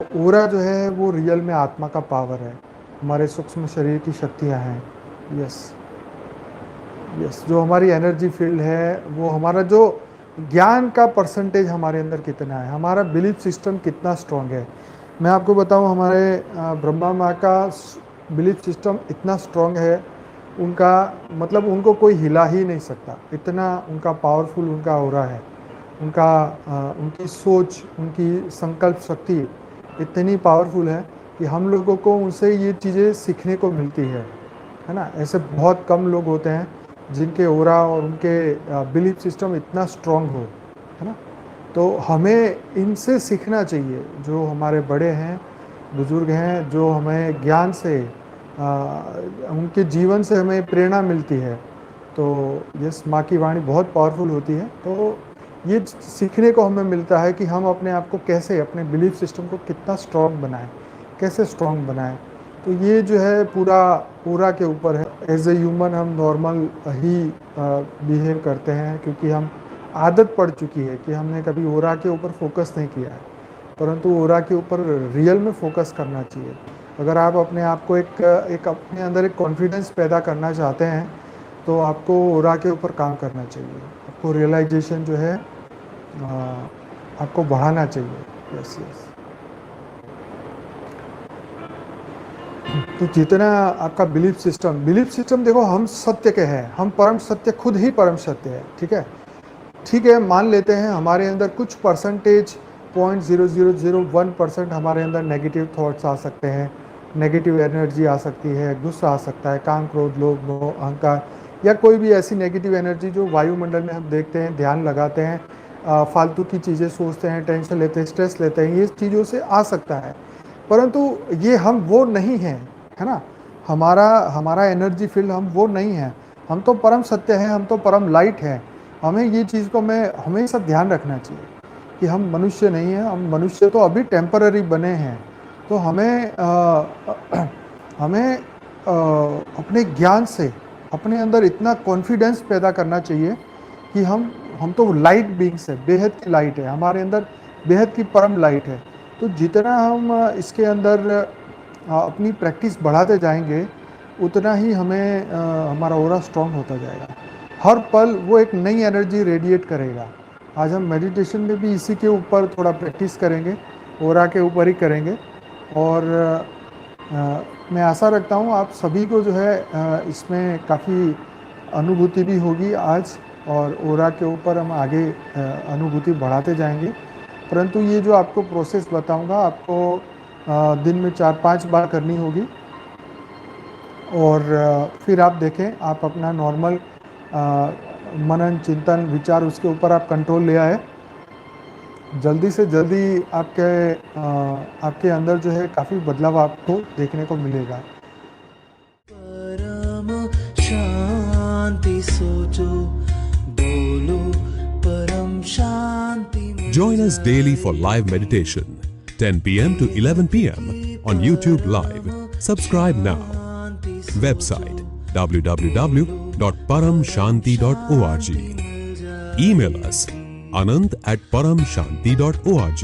Aura जो है वो रियल में आत्मा का पावर है, हमारे सूक्ष्म शरीर की शक्तियाँ हैं। यस, यस, जो हमारी एनर्जी फील्ड है, वो हमारा जो ज्ञान का परसेंटेज हमारे अंदर कितना है, हमारा बिलीफ सिस्टम कितना स्ट्रांग है। मैं आपको बताऊं, हमारे ब्रह्मा माँ का बिलीफ सिस्टम इतना स्ट्रांग है, उनका मतलब उनको कोई हिला ही नहीं सकता, इतना उनका पावरफुल उनका ऑरा है। उनका उनकी सोच, उनकी संकल्प शक्ति इतनी पावरफुल है कि हम लोगों को उनसे ये चीज़ें सीखने को मिलती है ना। ऐसे बहुत कम लोग होते हैं जिनके ऑरा और उनके बिलीफ सिस्टम इतना स्ट्रांग हो, है ना। तो हमें इनसे सीखना चाहिए, जो हमारे बड़े हैं, बुजुर्ग हैं, जो हमें ज्ञान से उनके जीवन से हमें प्रेरणा मिलती है। तो यस, माँ की वाणी बहुत पावरफुल होती है। तो ये सीखने को हमें मिलता है कि हम अपने आप को कैसे, अपने बिलीफ सिस्टम को कितना स्ट्रांग बनाएं, कैसे स्ट्रांग बनाएं। तो ये जो है पूरा पूरा के ऊपर है। एज ए ह्यूमन हम नॉर्मल ही बिहेव करते हैं, क्योंकि हम आदत पड़ चुकी है कि हमने कभी ओरा के ऊपर फोकस नहीं किया है, परंतु ओरा के ऊपर रियल में फोकस करना चाहिए। अगर आप अपने आप को एक अपने अंदर एक कॉन्फिडेंस पैदा करना चाहते हैं, तो आपको ओरा के ऊपर काम करना चाहिए, आपको रियलाइजेशन जो है आपको बढ़ाना चाहिए। Yes, yes. तो जितना आपका बिलीफ सिस्टम देखो, हम सत्य के हैं, हम परम सत्य, खुद ही परम सत्य है। ठीक है, ठीक है, मान लेते हैं हमारे अंदर कुछ परसेंटेज 0.0001% हमारे अंदर नेगेटिव थॉट्स आ सकते हैं, नेगेटिव एनर्जी आ सकती है, गुस्सा आ सकता है, काम, क्रोध, लोभ, मोह, अहंकार, या कोई भी ऐसी नेगेटिव एनर्जी जो वायुमंडल में हम देखते हैं, ध्यान लगाते हैं, फालतू की चीज़ें सोचते हैं, टेंशन लेते हैं, स्ट्रेस लेते हैं, ये चीज़ों से आ सकता है। परंतु ये हम वो नहीं हैं, है ना। हमारा हमारा एनर्जी फील्ड हम वो नहीं है, हम तो परम सत्य हैं, हम तो परम लाइट हैं। हमें ये चीज़ को मैं हमेशा ध्यान रखना चाहिए कि हम मनुष्य नहीं हैं, हम मनुष्य तो अभी टेम्पररी बने हैं। तो हमें अपने ज्ञान से अपने अंदर इतना कॉन्फिडेंस पैदा करना चाहिए कि हम तो लाइट बीइंग्स है, बेहद की लाइट है हमारे अंदर, बेहद की परम लाइट है। तो जितना हम इसके अंदर अपनी प्रैक्टिस बढ़ाते जाएंगे, उतना ही हमें हमारा ऑरा स्ट्रांग होता जाएगा। हर पल वो एक नई एनर्जी रेडिएट करेगा। आज हम मेडिटेशन में भी इसी के ऊपर थोड़ा प्रैक्टिस करेंगे, ऑरा के ऊपर ही करेंगे। और मैं आशा रखता हूँ आप सभी को जो है इसमें काफ़ी अनुभूति भी होगी आज, और ऑरा के ऊपर हम आगे अनुभूति बढ़ाते जाएंगे। परंतु ये जो आपको प्रोसेस बताऊंगा, आपको दिन में 4-5 बार करनी होगी। और फिर आप देखें, आप अपना नॉर्मल मनन, चिंतन, विचार, उसके ऊपर आप कंट्रोल ले आए, जल्दी से जल्दी आपके अंदर जो है काफ़ी बदलाव आपको देखने को मिलेगा। परम शांति सोचो, बोलो परम शांति। Join us daily for live meditation, 10 p.m. to 11 p.m. on YouTube Live. Subscribe now. Website www.paramshanti.org. Email us anant@paramshanti.org.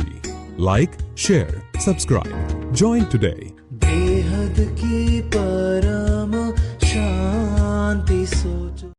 Like, share, subscribe. Join today. बेहद की परम शांति सो